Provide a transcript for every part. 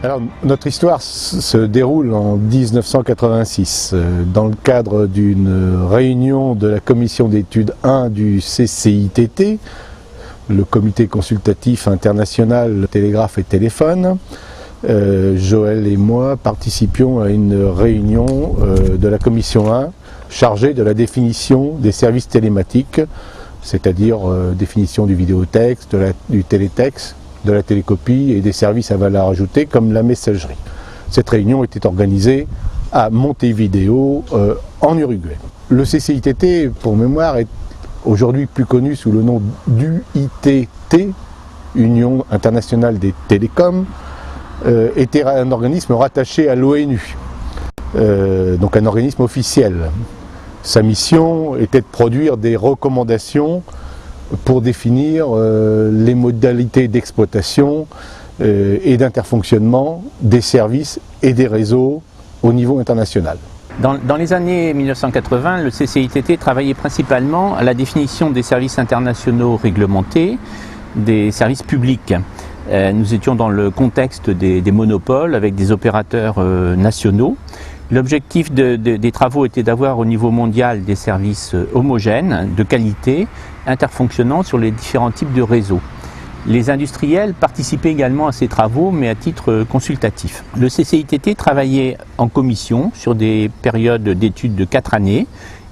Alors, notre histoire se déroule en 1986, dans le cadre d'une réunion de la commission d'études 1 du CCITT, le Comité consultatif international télégraphe et téléphone. Joël et moi participions à une réunion de la commission 1 chargée de la définition des services télématiques, c'est-à-dire définition du vidéotexte, du télétexte, de la télécopie et des services à valeur ajoutée comme la messagerie. Cette réunion était organisée à Montevideo, en Uruguay. Le CCITT, pour mémoire, est aujourd'hui plus connu sous le nom d'UITT, Union internationale des télécoms, était un organisme rattaché à l'ONU, donc un organisme officiel. Sa mission était de produire des recommandations pour définir les modalités d'exploitation et d'interfonctionnement des services et des réseaux au niveau international. Dans les années 1980, le CCITT travaillait principalement à la définition des services internationaux réglementés, des services publics. Nous étions dans le contexte des monopoles avec des opérateurs nationaux. L'objectif des travaux était d'avoir au niveau mondial des services homogènes, de qualité, interfonctionnant sur les différents types de réseaux. Les industriels participaient également à ces travaux, mais à titre consultatif. Le CCITT travaillait en commission sur des périodes d'études de 4 années.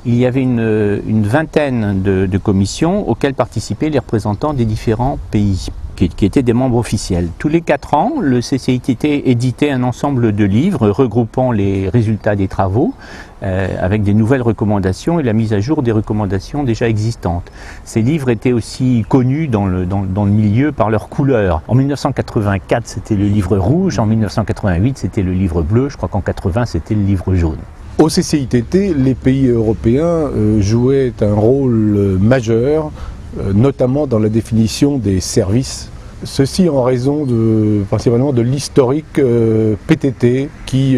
Il y avait une vingtaine de commissions auxquelles participaient les représentants des différents pays, qui étaient des membres officiels. Tous les 4 ans, le CCITT éditait un ensemble de livres regroupant les résultats des travaux avec des nouvelles recommandations et la mise à jour des recommandations déjà existantes. Ces livres étaient aussi connus dans le milieu par leur couleur. En 1984, c'était le livre rouge, en 1988, c'était le livre bleu, je crois qu'en 80, c'était le livre jaune. Au CCITT, les pays européens jouaient un rôle majeur, notamment dans la définition des services. Ceci en raison principalement de l'historique PTT qui,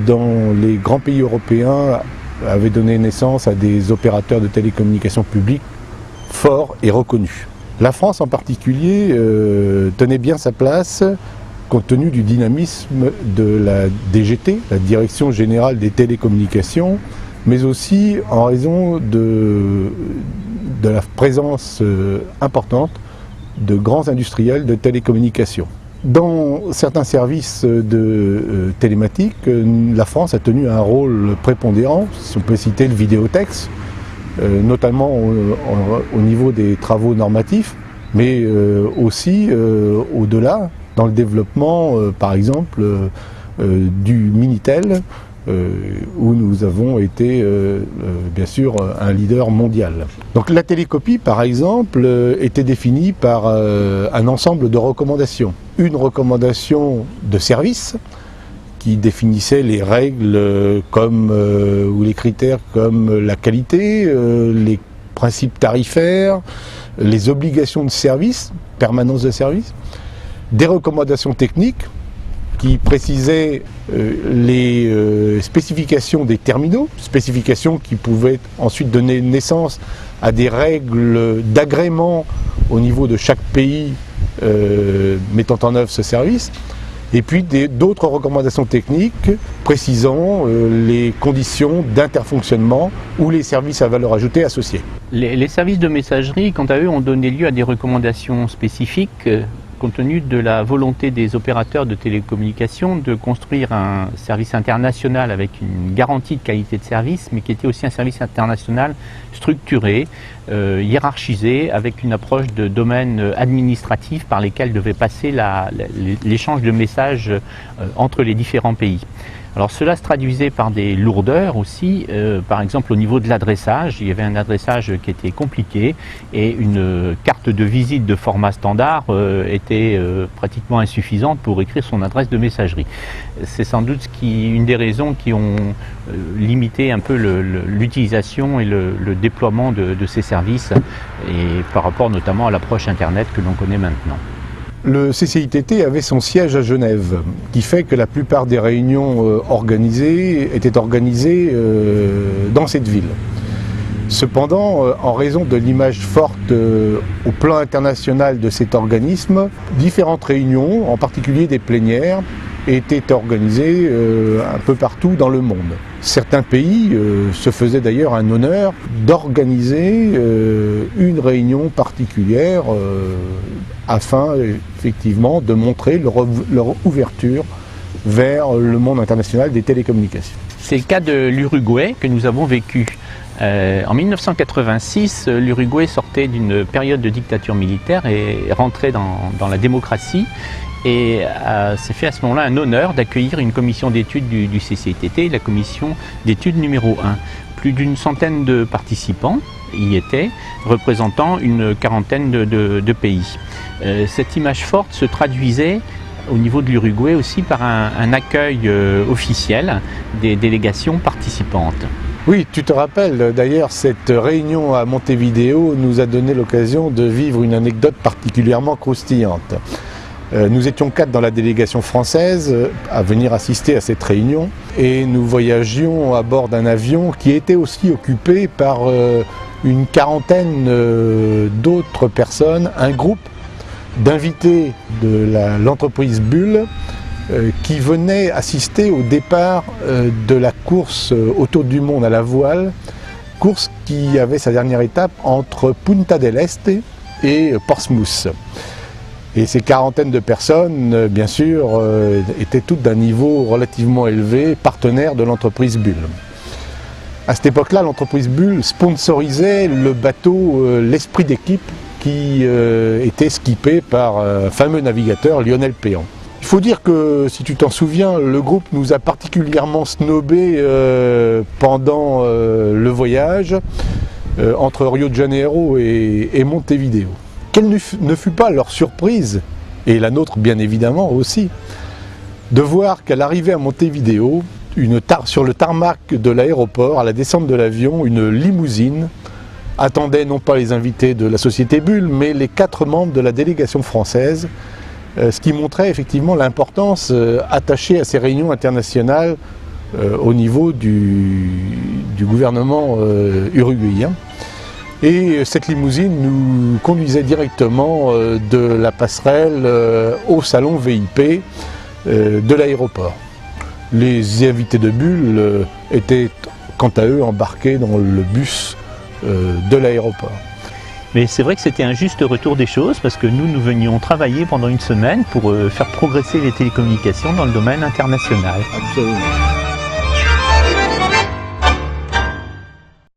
dans les grands pays européens, avait donné naissance à des opérateurs de télécommunications publiques forts et reconnus. La France en particulier tenait bien sa place compte tenu du dynamisme de la DGT, la Direction Générale des Télécommunications, mais aussi en raison de la présence importante de grands industriels de télécommunications. Dans certains services de télématique, la France a tenu un rôle prépondérant, si on peut citer le vidéotexte, notamment au niveau des travaux normatifs, mais aussi au-delà, dans le développement, par exemple, du Minitel, où nous avons été, bien sûr, un leader mondial. Donc la télécopie, par exemple, était définie par un ensemble de recommandations. Une recommandation de service qui définissait les règles ou les critères comme la qualité, les principes tarifaires, les obligations de service, permanence de service, des recommandations techniques qui précisaient les spécifications des terminaux, spécifications qui pouvaient ensuite donner naissance à des règles d'agrément au niveau de chaque pays mettant en œuvre ce service, et puis d'autres recommandations techniques précisant les conditions d'interfonctionnement ou les services à valeur ajoutée associés. Les services de messagerie, quant à eux, ont donné lieu à des recommandations spécifiques compte tenu de la volonté des opérateurs de télécommunications de construire un service international avec une garantie de qualité de service, mais qui était aussi un service international structuré, hiérarchisé, avec une approche de domaine administratif par lesquels devait passer l'échange de messages entre les différents pays. Alors cela se traduisait par des lourdeurs aussi, par exemple au niveau de l'adressage, il y avait un adressage qui était compliqué et une carte de visite de format standard était pratiquement insuffisante pour écrire son adresse de messagerie. C'est sans doute une des raisons qui ont limité un peu l'utilisation et le déploiement de ces services, et par rapport notamment à l'approche Internet que l'on connaît maintenant. Le CCITT avait son siège à Genève, qui fait que la plupart des réunions étaient organisées dans cette ville. Cependant, en raison de l'image forte au plan international de cet organisme, différentes réunions, en particulier des plénières, étaient organisées un peu partout dans le monde. Certains pays se faisaient d'ailleurs un honneur d'organiser une réunion particulière afin effectivement de montrer leur ouverture vers le monde international des télécommunications. C'est le cas de l'Uruguay que nous avons vécu. En 1986, l'Uruguay sortait d'une période de dictature militaire et rentrait dans la démocratie. Et s'est fait à ce moment-là un honneur d'accueillir une commission d'études du CCITT, la commission d'études numéro 1. Plus d'une centaine de participants y étaient, représentant une quarantaine de pays. Cette image forte se traduisait au niveau de l'Uruguay aussi par un accueil officiel des délégations participantes. Oui, tu te rappelles d'ailleurs, cette réunion à Montevideo nous a donné l'occasion de vivre une anecdote particulièrement croustillante. Nous étions 4 dans la délégation française à venir assister à cette réunion et nous voyagions à bord d'un avion qui était aussi occupé par une quarantaine d'autres personnes, un groupe d'invités de l'entreprise Bull qui venaient assister au départ de la course autour du monde à la voile, course qui avait sa dernière étape entre Punta del Este et Portsmouth. Et ces quarantaines de personnes, bien sûr, étaient toutes d'un niveau relativement élevé, partenaires de l'entreprise Bull. À cette époque-là, l'entreprise Bull sponsorisait le bateau l'Esprit d'équipe qui était skippé par un fameux navigateur, Lionel Péan. Il faut dire que, si tu t'en souviens, le groupe nous a particulièrement snobé pendant le voyage entre Rio de Janeiro et Montevideo. Quelle ne fut pas leur surprise, et la nôtre bien évidemment aussi, de voir qu'à l'arrivée à Montevideo, sur le tarmac de l'aéroport, à la descente de l'avion, une limousine attendait non pas les invités de la société Bull, mais les 4 membres de la délégation française, ce qui montrait effectivement l'importance attachée à ces réunions internationales au niveau du gouvernement uruguayen. Et cette limousine nous conduisait directement de la passerelle au salon VIP de l'aéroport. Les invités de Bull étaient quant à eux embarqués dans le bus de l'aéroport. Mais c'est vrai que c'était un juste retour des choses parce que nous venions travailler pendant une semaine pour faire progresser les télécommunications dans le domaine international. Absolument.